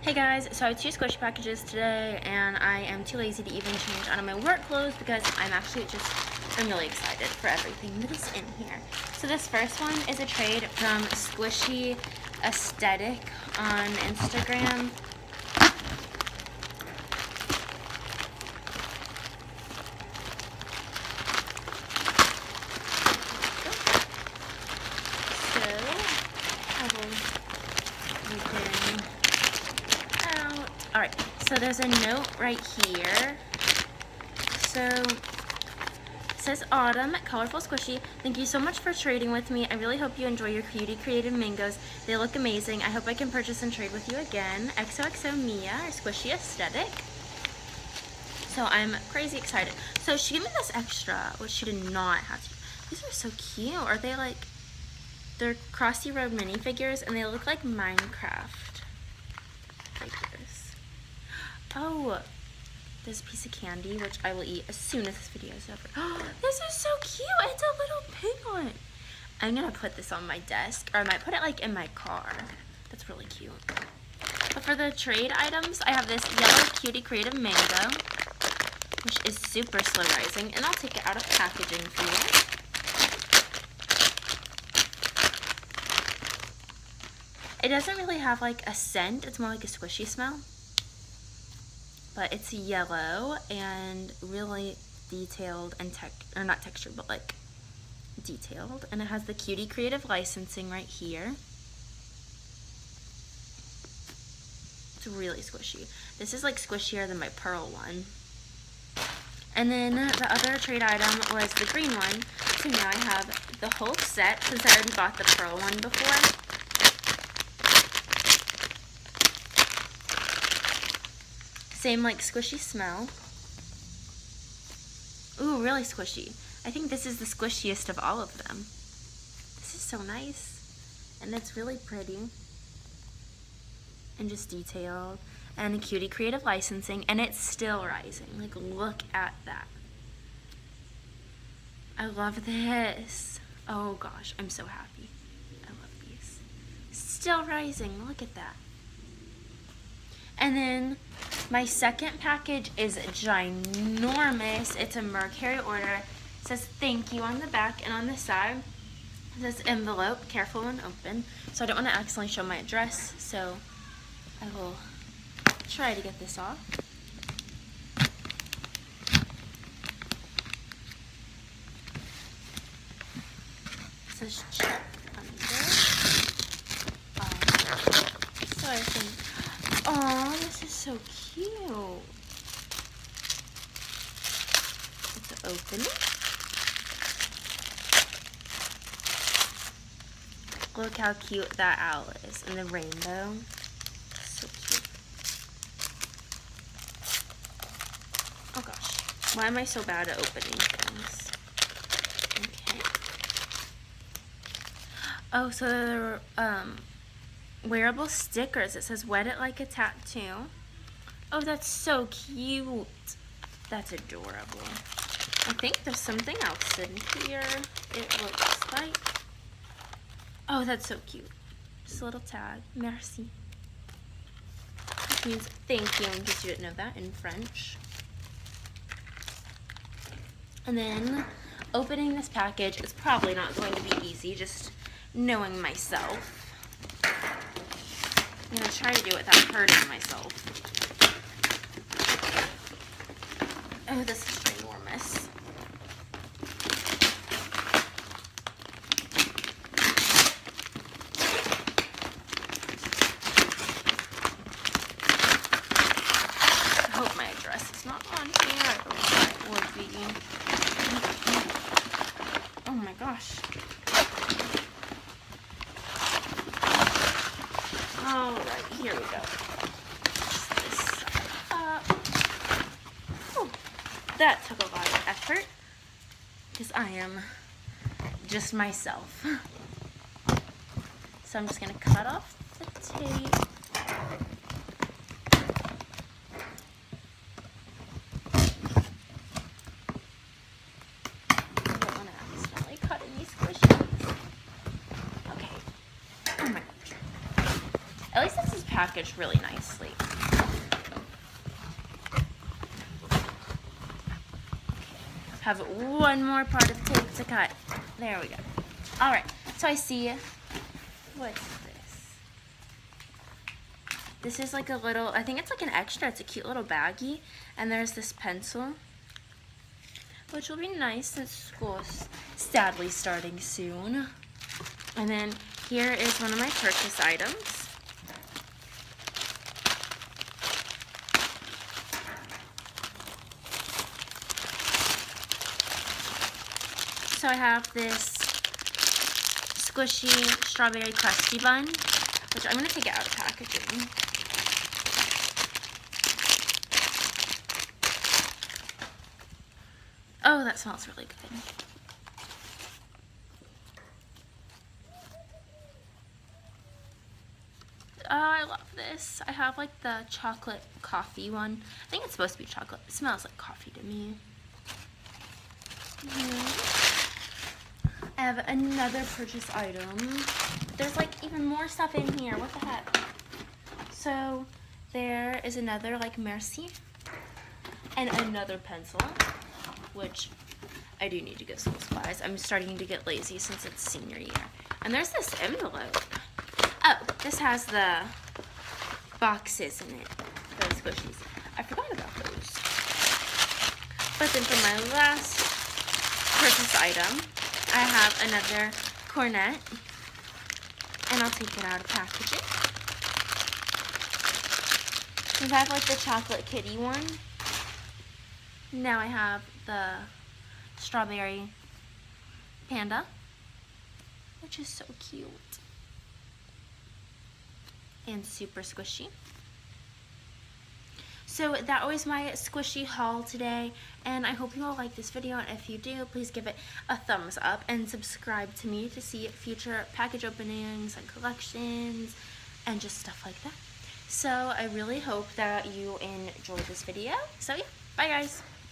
Hey guys, so I have 2 squishy packages today and I am too lazy to even change out of my work clothes because I'm really excited for everything that is in here. So this first one is a trade from Squishy Aesthetic on Instagram. Alright, so there's a note right here. So it says Autumn, Colorful Squishy. Thank you so much for trading with me. I really hope you enjoy your Cutie creative mangoes. They look amazing. I hope I can purchase and trade with you again. XOXO Mia, or Squishy Aesthetic. So I'm crazy excited. So she gave me this extra, which she did not have to. These are so cute. Are they like, they're Crossy Road minifigures and they look like Minecraft figures. Oh, there's a piece of candy, which I will eat as soon as this video is over. Oh, this is so cute. It's a little penguin. I'm going to put this on my desk, or I might put it like in my car. That's really cute. But for the trade items, I have this yellow Cutie Creative Mango, which is super slow rising, and I'll take it out of packaging for you. It doesn't really have like a scent. It's more like a squishy smell. But it's yellow and really detailed and not textured, but like detailed. And it has the Cutie Creative licensing right here. It's really squishy. This is like squishier than my pearl one. And then the other trade item was the green one. So now I have the whole set since I already bought the pearl one before. Same like squishy smell. Ooh, really squishy. I think this is the squishiest of all of them. This is so nice. And it's really pretty. And just detailed. And a Cutie Creative licensing. And it's still rising. Like, look at that. I love this. Oh gosh, I'm so happy. I love these. Still rising. Look at that. And then my second package is ginormous. It's a Mercury order. It says thank you on the back, and on the side it says envelope, careful when open. So I don't want to accidentally show my address, so I will try to get this off. It says check under. So I think, oh, this is so cute. Let's open it. Look how cute that owl is and the rainbow. So cute. Oh gosh, why am I so bad at opening things? Okay. Oh, so they're wearable stickers. It says wet it like a tattoo. Oh, that's so cute. That's adorable. I think there's something else in here. It looks like. Oh, that's so cute. Just a little tag. Merci. Which means thank you in case you didn't know that in French. And then opening this package is probably not going to be easy, just knowing myself. I'm going to try to do it without hurting myself. Oh, this is enormous. I hope my address is not on here. I thought it would be. Oh my gosh. Alright, here we go. Just this side up. Oh, that took a lot of effort because I am just myself. So I'm just going to cut off the tape. I don't want to accidentally cut any squishies. Okay. Oh my gosh. At least this is packaged packaged really nicely. Have one more part of tape to cut. There we go. All right, so I see, what's this? This is like a little, I think it's like an extra. It's a cute little baggie. And there's this pencil, which will be nice since school is sadly starting soon. And then here is one of my purchase items. So I have this squishy strawberry crusty bun, which I'm going to take it out of packaging. Oh, that smells really good. Oh, I love this. I have like the chocolate coffee one. I think it's supposed to be chocolate. It smells like coffee to me. I have another purchase item. There's like even more stuff in here. What the heck? So there is another like Merci and another pencil, which I do need to get school supplies. I'm starting to get lazy since it's senior year. And there's this envelope. Oh, this has the boxes in it, those squishies. I forgot about those. But then for my last purchase item, I have another cornet, and I'll take it out of packaging. We've had like the chocolate kitty one. Now I have the strawberry panda, which is so cute and super squishy. So that was my squishy haul today, and I hope you all like this video, and if you do, please give it a thumbs up and subscribe to me to see future package openings and collections and just stuff like that. So I really hope that you enjoyed this video. So yeah, bye guys.